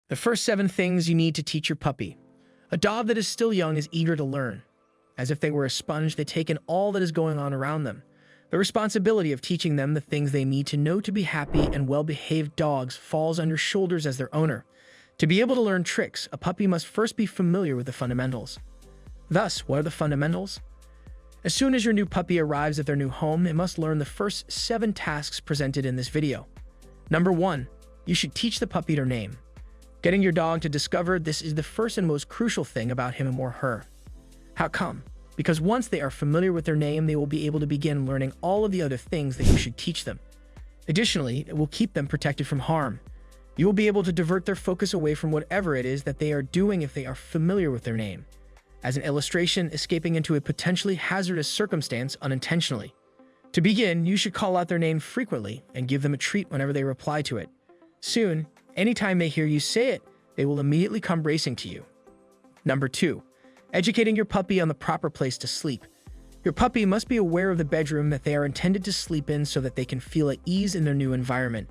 The first 7 things you need to teach your puppy. A dog that is still young is eager to learn. As if they were a sponge, they take in all that is going on around them. The responsibility of teaching them the things they need to know to be happy and well-behaved dogs falls on your shoulders as their owner. To be able to learn tricks, a puppy must first be familiar with the fundamentals. Thus, what are the fundamentals? As soon as your new puppy arrives at their new home, it must learn the first 7 tasks presented in this video. Number 1, you should teach the puppy their name. Getting your dog to discover this is the first and most crucial thing about him or her. How come? Because once they are familiar with their name, they will be able to begin learning all of the other things that you should teach them. Additionally, it will keep them protected from harm. You will be able to divert their focus away from whatever it is that they are doing if they are familiar with their name. As an illustration, escaping into a potentially hazardous circumstance unintentionally. To begin, you should call out their name frequently and give them a treat whenever they reply to it. Soon, anytime they hear you say it, they will immediately come racing to you. Number 2, educating your puppy on the proper place to sleep. Your puppy must be aware of the bedroom that they are intended to sleep in so that they can feel at ease in their new environment.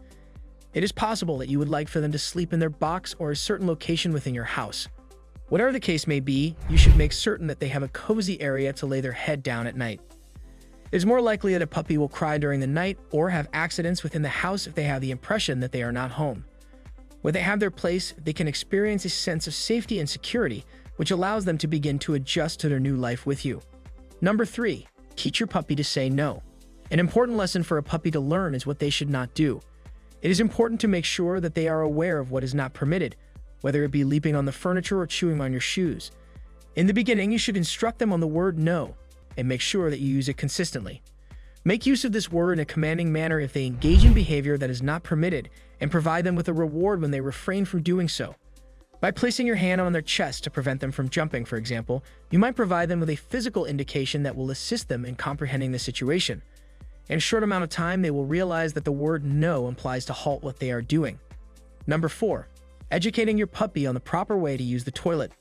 It is possible that you would like for them to sleep in their box or a certain location within your house. Whatever the case may be, you should make certain that they have a cozy area to lay their head down at night. It is more likely that a puppy will cry during the night or have accidents within the house if they have the impression that they are not home. When they have their place, they can experience a sense of safety and security, which allows them to begin to adjust to their new life with you. Number 3, teach your puppy to say no. An important lesson for a puppy to learn is what they should not do. It is important to make sure that they are aware of what is not permitted, whether it be leaping on the furniture or chewing on your shoes. In the beginning, you should instruct them on the word no, and make sure that you use it consistently. Make use of this word in a commanding manner if they engage in behavior that is not permitted, and provide them with a reward when they refrain from doing so. By placing your hand on their chest to prevent them from jumping, for example, you might provide them with a physical indication that will assist them in comprehending the situation. In a short amount of time, they will realize that the word no implies to halt what they are doing. Number 4, educating your puppy on the proper way to use the toilet.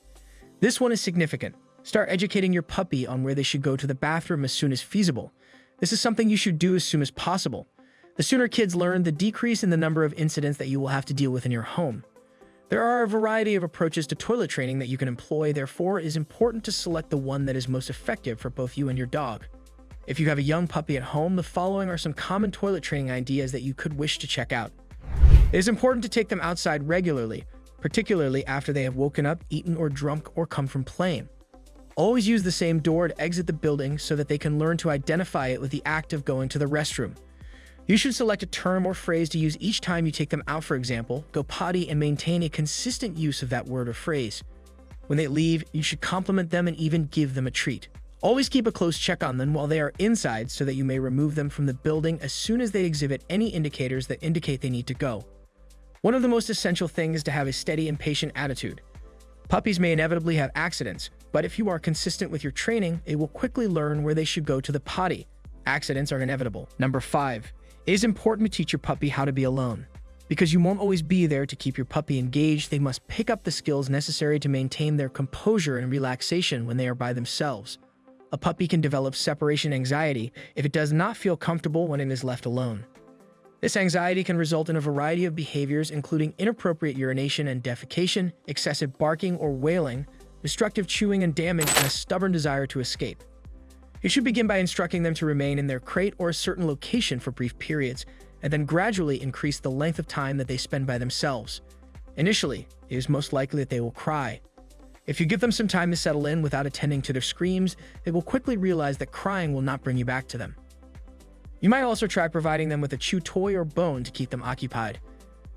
This one is significant. Start educating your puppy on where they should go to the bathroom as soon as feasible. This is something you should do as soon as possible. The sooner kids learn, the decrease in the number of incidents that you will have to deal with in your home. There are a variety of approaches to toilet training that you can employ, therefore it is important to select the one that is most effective for both you and your dog. If you have a young puppy at home, the following are some common toilet training ideas that you could wish to check out. It is important to take them outside regularly, particularly after they have woken up, eaten or drunk, or come from playing. Always use the same door to exit the building so that they can learn to identify it with the act of going to the restroom. You should select a term or phrase to use each time you take them out, for example, go potty, and maintain a consistent use of that word or phrase. When they leave, you should compliment them and even give them a treat. Always keep a close check on them while they are inside so that you may remove them from the building as soon as they exhibit any indicators that indicate they need to go. One of the most essential things is to have a steady and patient attitude. Puppies may inevitably have accidents, but if you are consistent with your training, they will quickly learn where they should go to the potty. Accidents are inevitable. Number 5, it is important to teach your puppy how to be alone. Because you won't always be there to keep your puppy engaged, they must pick up the skills necessary to maintain their composure and relaxation when they are by themselves. A puppy can develop separation anxiety if it does not feel comfortable when it is left alone. This anxiety can result in a variety of behaviors, including inappropriate urination and defecation, excessive barking or wailing, destructive chewing and damage, and a stubborn desire to escape. You should begin by instructing them to remain in their crate or a certain location for brief periods, and then gradually increase the length of time that they spend by themselves. Initially, it is most likely that they will cry. If you give them some time to settle in without attending to their screams, they will quickly realize that crying will not bring you back to them. You might also try providing them with a chew toy or bone to keep them occupied.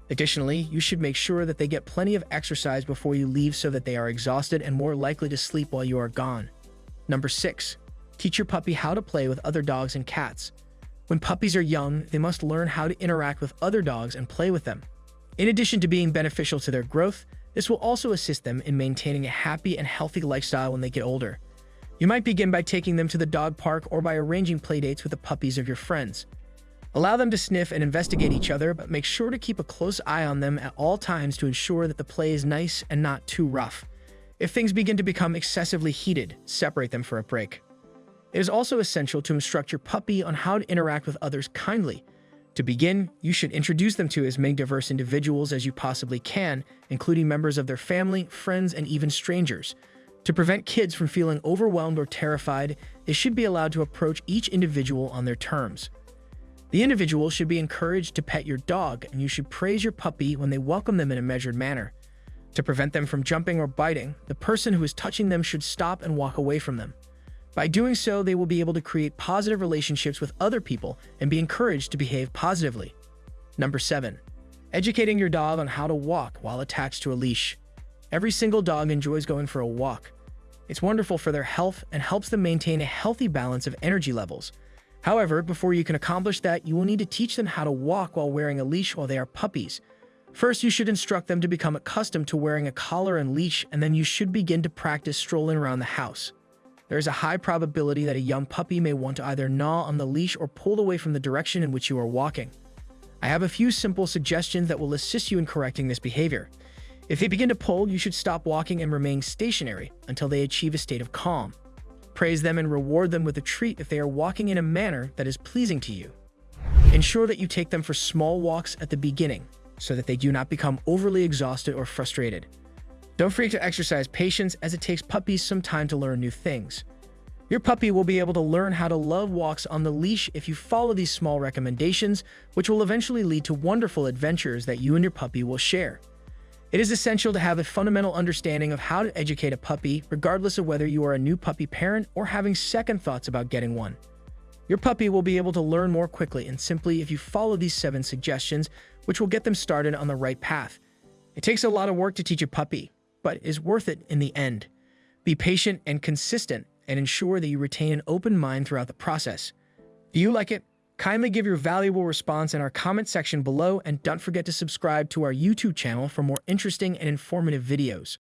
Additionally, you should make sure that they get plenty of exercise before you leave so that they are exhausted and more likely to sleep while you are gone. Number 6, teach your puppy how to play with other dogs and cats. When puppies are young, they must learn how to interact with other dogs and play with them. In addition to being beneficial to their growth, this will also assist them in maintaining a happy and healthy lifestyle when they get older. You might begin by taking them to the dog park or by arranging playdates with the puppies of your friends. Allow them to sniff and investigate each other, but make sure to keep a close eye on them at all times to ensure that the play is nice and not too rough. If things begin to become excessively heated, separate them for a break. It is also essential to instruct your puppy on how to interact with others kindly. To begin, you should introduce them to as many diverse individuals as you possibly can, including members of their family, friends, and even strangers. To prevent kids from feeling overwhelmed or terrified, they should be allowed to approach each individual on their terms. The individual should be encouraged to pet your dog, and you should praise your puppy when they welcome them in a measured manner. To prevent them from jumping or biting, the person who is touching them should stop and walk away from them. By doing so, they will be able to create positive relationships with other people and be encouraged to behave positively. Number 7. Educating your dog on how to walk while attached to a leash. Every single dog enjoys going for a walk. It's wonderful for their health and helps them maintain a healthy balance of energy levels. However, before you can accomplish that, you will need to teach them how to walk while wearing a leash while they are puppies. First, you should instruct them to become accustomed to wearing a collar and leash, and then you should begin to practice strolling around the house. There is a high probability that a young puppy may want to either gnaw on the leash or pull away from the direction in which you are walking. I have a few simple suggestions that will assist you in correcting this behavior. If they begin to pull, you should stop walking and remain stationary until they achieve a state of calm. Praise them and reward them with a treat if they are walking in a manner that is pleasing to you. Ensure that you take them for small walks at the beginning so that they do not become overly exhausted or frustrated. Don't forget to exercise patience, as it takes puppies some time to learn new things. Your puppy will be able to learn how to love walks on the leash if you follow these small recommendations, which will eventually lead to wonderful adventures that you and your puppy will share. It is essential to have a fundamental understanding of how to educate a puppy, regardless of whether you are a new puppy parent or having second thoughts about getting one. Your puppy will be able to learn more quickly and simply if you follow these 7 suggestions, which will get them started on the right path. It takes a lot of work to teach a puppy, but is worth it in the end. Be patient and consistent, and ensure that you retain an open mind throughout the process. Do you like it? Kindly give your valuable response in our comment section below, and don't forget to subscribe to our YouTube channel for more interesting and informative videos.